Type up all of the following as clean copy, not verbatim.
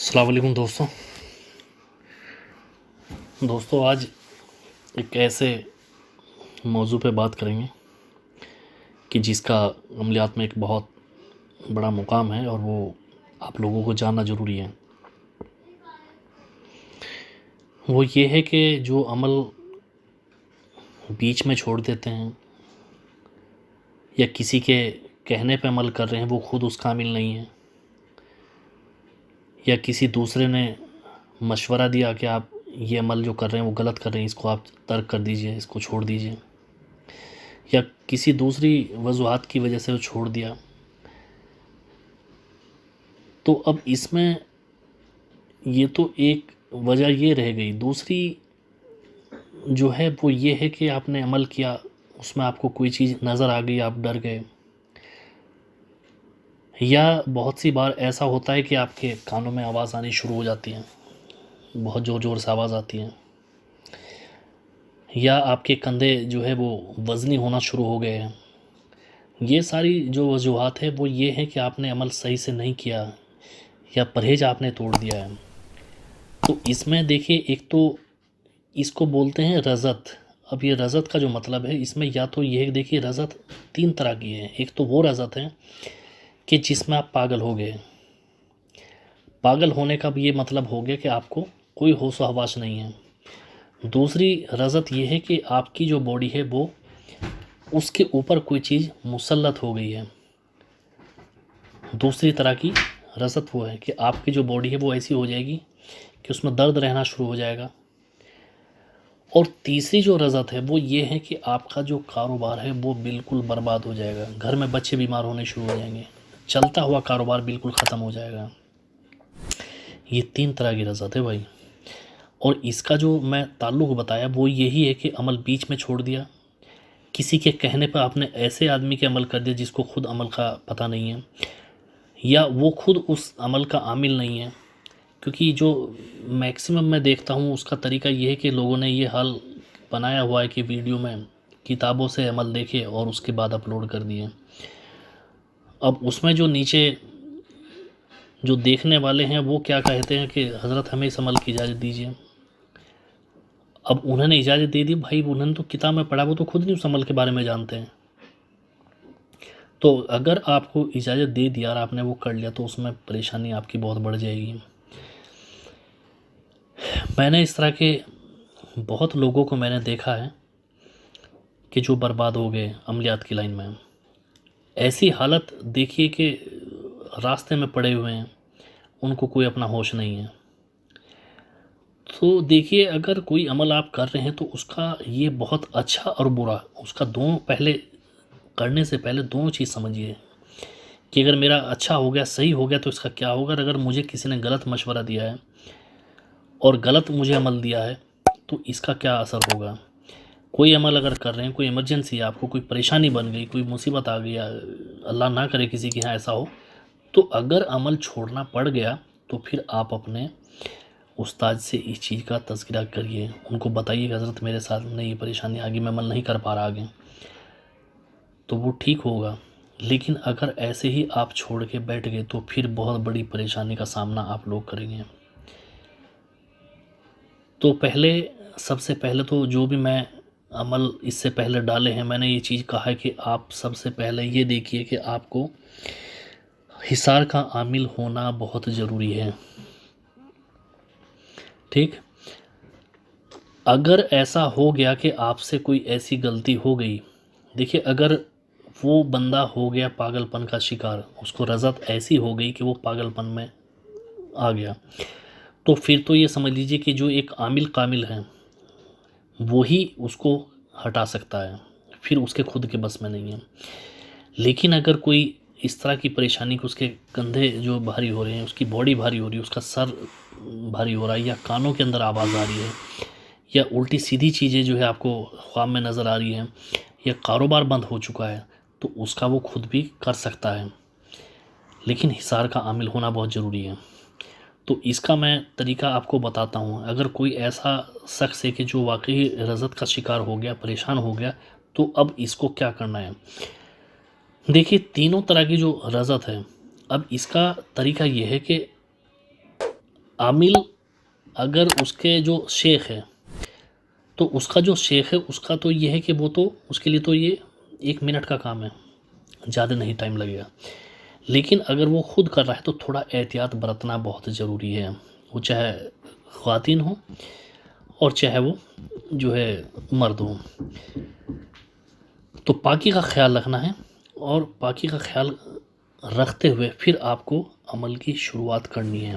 السلام علیکم دوستوں آج ایک ایسے موضوع پہ بات کریں گے کہ جس کا عملیات میں ایک بہت بڑا مقام ہے اور وہ آپ لوگوں کو جاننا ضروری ہے۔ وہ یہ ہے کہ جو عمل بیچ میں چھوڑ دیتے ہیں یا کسی کے کہنے پہ عمل کر رہے ہیں، وہ خود اس کا عامل نہیں ہے، یا کسی دوسرے نے مشورہ دیا کہ آپ یہ عمل جو کر رہے ہیں وہ غلط کر رہے ہیں، اس کو آپ ترک کر دیجئے، اس کو چھوڑ دیجئے، یا کسی دوسری وجوہات کی وجہ سے وہ چھوڑ دیا، تو اب اس میں یہ تو ایک وجہ یہ رہ گئی۔ دوسری جو ہے وہ یہ ہے کہ آپ نے عمل کیا، اس میں آپ کو کوئی چیز نظر آ گئی، آپ ڈر گئے، یا بہت سی بار ایسا ہوتا ہے کہ آپ کے کانوں میں آواز آنی شروع ہو جاتی ہے، بہت زور سے آواز آتی ہے، یا آپ کے کندھے جو ہے وہ وزنی ہونا شروع ہو گئے ہیں۔ یہ ساری جو وجوہات ہے وہ یہ ہے کہ آپ نے عمل صحیح سے نہیں کیا یا پرہیز آپ نے توڑ دیا ہے۔ تو اس میں دیکھیے، ایک تو اس کو بولتے ہیں رذت۔ اب یہ رذت کا جو مطلب ہے، اس میں یا تو یہ دیکھیے، رذت تین طرح کی ہے۔ ایک تو وہ رذت ہے کہ جس میں آپ پاگل ہو گئے۔ پاگل ہونے کا بھی یہ مطلب ہو گیا کہ آپ کو کوئی ہوش و حواس نہیں ہے۔ دوسری رذت یہ ہے کہ آپ کی جو باڈی ہے وہ اس کے اوپر کوئی چیز مسلط ہو گئی ہے۔ دوسری طرح کی رذت وہ ہے کہ آپ کی جو باڈی ہے وہ ایسی ہو جائے گی کہ اس میں درد رہنا شروع ہو جائے گا۔ اور تیسری جو رذت ہے وہ یہ ہے کہ آپ کا جو کاروبار ہے وہ بالکل برباد ہو جائے گا، گھر میں بچے بیمار ہونے شروع ہو جائیں گے، چلتا ہوا کاروبار بالکل ختم ہو جائے گا۔ یہ تین طرح کی رذت ہے بھائی۔ اور اس کا جو میں تعلق بتایا وہ یہی ہے کہ عمل بیچ میں چھوڑ دیا، کسی کے کہنے پر آپ نے ایسے آدمی کے عمل کر دیا جس کو خود عمل کا پتہ نہیں ہے، یا وہ خود اس عمل کا عامل نہیں ہے۔ کیونکہ جو میکسیمم میں دیکھتا ہوں اس کا طریقہ یہ ہے کہ لوگوں نے یہ حال بنایا ہوا ہے کہ ویڈیو میں کتابوں سے عمل دیکھے اور اس کے بعد اپلوڈ کر دیے۔ اب اس میں جو نیچے جو دیکھنے والے ہیں وہ کیا کہتے ہیں کہ حضرت ہمیں اس عمل کی اجازت دیجیے۔ اب انہوں نے اجازت دے دی، بھائی انہوں نے تو کتاب میں پڑھا، وہ تو خود نہیں اس عمل کے بارے میں جانتے ہیں۔ تو اگر آپ کو اجازت دے دیا اور آپ نے وہ کر لیا تو اس میں پریشانی آپ کی بہت بڑھ جائے گی۔ میں نے اس طرح کے بہت لوگوں کو میں نے دیکھا ہے کہ جو برباد ہو گئے عملیات کی لائن میں۔ ایسی حالت دیکھیے کہ راستے میں پڑے ہوئے ہیں، ان کو کوئی اپنا ہوش نہیں ہے۔ تو دیکھیے، اگر کوئی عمل آپ کر رہے ہیں تو اس کا یہ بہت اچھا اور برا، اس کا دونوں پہلے کرنے سے پہلے دونوں چیز سمجھیے کہ اگر میرا اچھا ہو گیا، صحیح ہو گیا تو اس کا کیا ہوگا۔ اگر مجھے کسی نے غلط مشورہ دیا ہے اور غلط مجھے عمل دیا ہے تو اس کا کیا اثر ہوگا۔ کوئی عمل اگر کر رہے ہیں، کوئی ایمرجنسی ہے، آپ کو کوئی پریشانی بن گئی، کوئی مصیبت آ گئی، اللہ نہ کرے کسی کے ہاں ایسا ہو، تو اگر عمل چھوڑنا پڑ گیا تو پھر آپ اپنے استاد سے اس چیز کا تذکرہ کریے، ان کو بتائیے کہ حضرت میرے ساتھ میں یہ پریشانی آگے، میں عمل نہیں کر پا رہا آگے، تو وہ ٹھیک ہوگا۔ لیکن اگر ایسے ہی آپ چھوڑ کے بیٹھ گئے تو پھر بہت بڑی پریشانی کا سامنا آپ لوگ کریں گے۔ تو سب سے پہلے تو جو بھی میں عمل اس سے پہلے ڈالے ہیں، میں نے یہ چیز کہا ہے کہ آپ سب سے پہلے یہ دیکھیے کہ آپ کو حصار کا عامل ہونا بہت ضروری ہے، ٹھیک۔ اگر ایسا ہو گیا کہ آپ سے کوئی ایسی غلطی ہو گئی، دیکھیے اگر وہ بندہ ہو گیا پاگل پن کا شکار، اس کو رذت ایسی ہو گئی کہ وہ پاگل پن میں آ گیا، تو پھر تو یہ سمجھ لیجئے کہ جو ایک عامل کامل ہے وہی اس کو ہٹا سکتا ہے، پھر اس کے خود کے بس میں نہیں ہے۔ لیکن اگر کوئی اس طرح کی پریشانی کہ اس کے کندھے جو بھاری ہو رہے ہیں، اس کی باڈی بھاری ہو رہی ہے، اس کا سر بھاری ہو رہا ہے، یا کانوں کے اندر آواز آ رہی ہے، یا الٹی سیدھی چیزیں جو ہے آپ کو خواب میں نظر آ رہی ہیں، یا کاروبار بند ہو چکا ہے، تو اس کا وہ خود بھی کر سکتا ہے، لیکن حصار کا عامل ہونا بہت ضروری ہے۔ تو اس کا میں طریقہ آپ کو بتاتا ہوں۔ اگر کوئی ایسا شخص ہے کہ جو واقعی رذت کا شکار ہو گیا، پریشان ہو گیا، تو اب اس کو کیا کرنا ہے۔ دیکھیے تینوں طرح کی جو رذت ہے، اب اس کا طریقہ یہ ہے کہ عامل اگر اس کے جو شیخ ہے تو اس کا جو شیخ ہے اس کا تو یہ ہے کہ وہ تو اس کے لیے تو یہ 1 منٹ کا کام ہے، زیادہ نہیں ٹائم لگے گا. لیکن اگر وہ خود کر رہا ہے تو تھوڑا احتیاط برتنا بہت ضروری ہے، وہ چاہے خواتین ہوں اور چاہے وہ جو ہے مرد ہوں. تو پاکی کا خیال رکھنا ہے، اور پاکی کا خیال رکھتے ہوئے پھر آپ کو عمل کی شروعات کرنی ہے.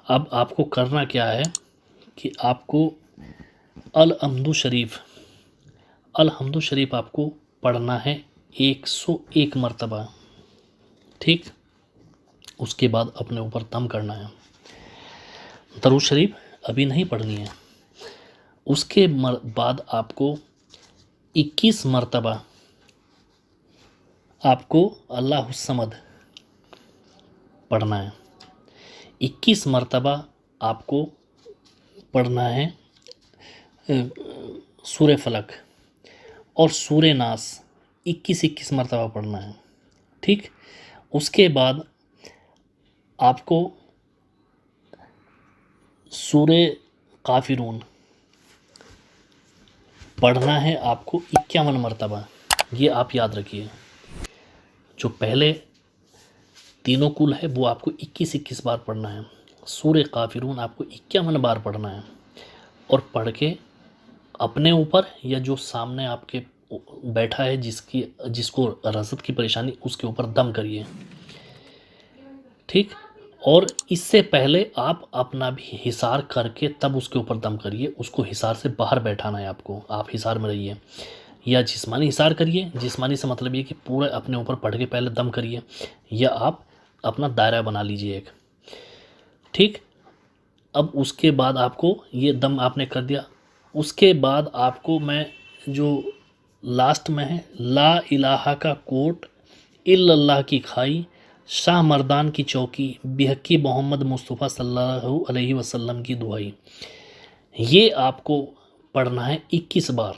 اب آپ کو کرنا کیا ہے کہ آپ کو الحمد شریف آپ کو پڑھنا ہے 101 مرتبہ. ٹھیک، اس کے بعد اپنے اوپر دم کرنا ہے. درود شریف ابھی نہیں پڑھنی ہے. اس کے بعد آپ کو 21 مرتبہ آپ کو اللہ الصمد پڑھنا ہے. 21 مرتبہ آپ کو پڑھنا ہے سورہ فلق اور سورہ ناس 21 مرتبہ پڑھنا ہے. ٹھیک، اس کے بعد آپ کو سورہ کافرون پڑھنا ہے آپ کو 51 مرتبہ. یہ آپ یاد رکھیے، جو پہلے تینوں کل ہے وہ آپ کو 21 بار پڑھنا ہے. سورہ کافرون آپ کو 51 بار پڑھنا ہے، اور پڑھ کے اپنے اوپر یا جو سامنے آپ کے بیٹھا ہے جس کو رزق کی پریشانی، اس کے اوپر دم کریے. ٹھیک، اور اس سے پہلے آپ اپنا بھی حصار کر کے تب اس کے اوپر دم کریے. اس کو حصار سے باہر بیٹھانا ہے آپ کو، آپ حصار میں رہیے، یا جسمانی حصار کریے. جسمانی سے مطلب یہ کہ پورے اپنے اوپر پڑھ کے پہلے دم کریے، یا آپ اپنا دائرہ بنا لیجئے ایک. ٹھیک، اب اس کے بعد آپ کو یہ دم آپ نے کر دیا. اس کے بعد آپ کو میں جو لاسٹ میں ہے لا الہ کا کوٹ الا اللہ کی کھائی شاہ مردان کی چوکی بحقی محمد مصطفیٰ صلی اللہ علیہ وسلم کی دعائی، یہ آپ کو پڑھنا ہے 21 بار.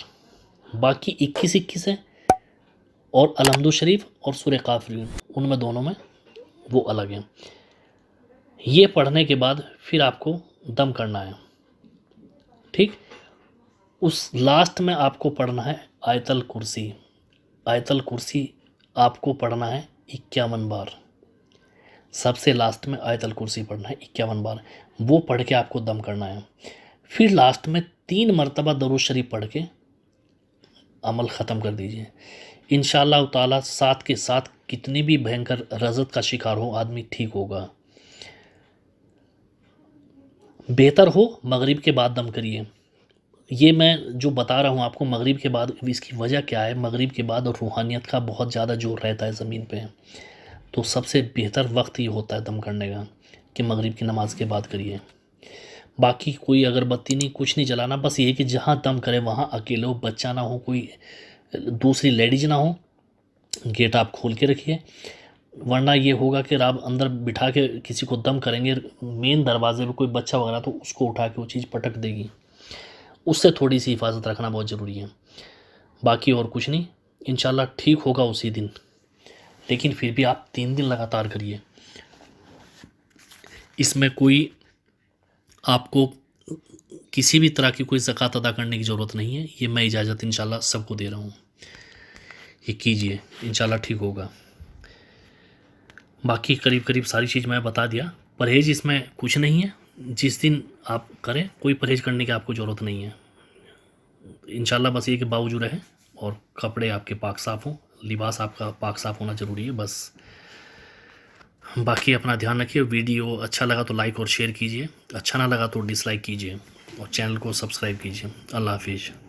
باقی 21 ہے، اور الحمد شریف اور سورہ کافرون ان میں دونوں میں وہ الگ ہیں. یہ پڑھنے کے بعد پھر آپ کو دم کرنا ہے. ٹھیک، اس لاسٹ میں آپ کو پڑھنا ہے آیت الکرسی. آیت الکرسی آپ کو پڑھنا ہے 51 بار. سب سے لاسٹ میں آیت الکرسی پڑھنا ہے 51 بار. وہ پڑھ کے آپ کو دم کرنا ہے. پھر لاسٹ میں 3 مرتبہ درود شریف پڑھ کے عمل ختم کر دیجئے. انشاءاللہ تعالیٰ ساتھ کے ساتھ کتنی بھی بھینکر رزق کا شکار ہو آدمی ٹھیک ہوگا. بہتر ہو مغرب کے بعد دم کریے. یہ میں جو بتا رہا ہوں آپ کو مغرب کے بعد، اس کی وجہ کیا ہے، مغرب کے بعد روحانیت کا بہت زیادہ زور رہتا ہے زمین پہ، تو سب سے بہتر وقت یہ ہوتا ہے دم کرنے کا کہ مغرب کی نماز کے بعد کریے. باقی کوئی اگر بتی نہیں، کچھ نہیں جلانا، بس یہ کہ جہاں دم کرے وہاں اکیلے ہو، بچہ نہ ہو، کوئی دوسری لیڈیز نہ ہو. گیٹ آپ کھول کے رکھیے، ورنہ یہ ہوگا کہ آپ اندر بٹھا کے کسی کو دم کریں گے مین دروازے پہ کوئی بچہ وغیرہ، تو اس کو اٹھا کے وہ چیز پٹک دے گی. اس سے تھوڑی سی حفاظت رکھنا بہت ضروری ہے. باقی اور کچھ نہیں، انشاءاللہ ٹھیک ہوگا اسی دن. لیکن پھر بھی آپ 3 دن لگاتار کریے. اس میں کوئی آپ کو کسی بھی طرح کی کوئی زکوٰۃ ادا کرنے کی ضرورت نہیں ہے. یہ میں اجازت انشاءاللہ سب کو دے رہا ہوں، یہ کیجئے، انشاءاللہ ٹھیک ہوگا. باقی قریب ساری چیز میں بتا دیا. پرہیز اس میں کچھ نہیں ہے. جس دن آپ کریں کوئی پرہیز کرنے کی آپ کو ضرورت نہیں ہے. انشاءاللہ بس یہ کہ باوجود رہے اور کپڑے آپ کے پاک صاف ہوں، لباس آپ کا پاک صاف ہونا ضروری ہے بس. باقی اپنا دھیان رکھیے. ویڈیو اچھا لگا تو لائک اور شیئر کیجئے، اچھا نہ لگا تو ڈس لائک کیجئے، اور چینل کو سبسکرائب کیجئے. اللہ حافظ.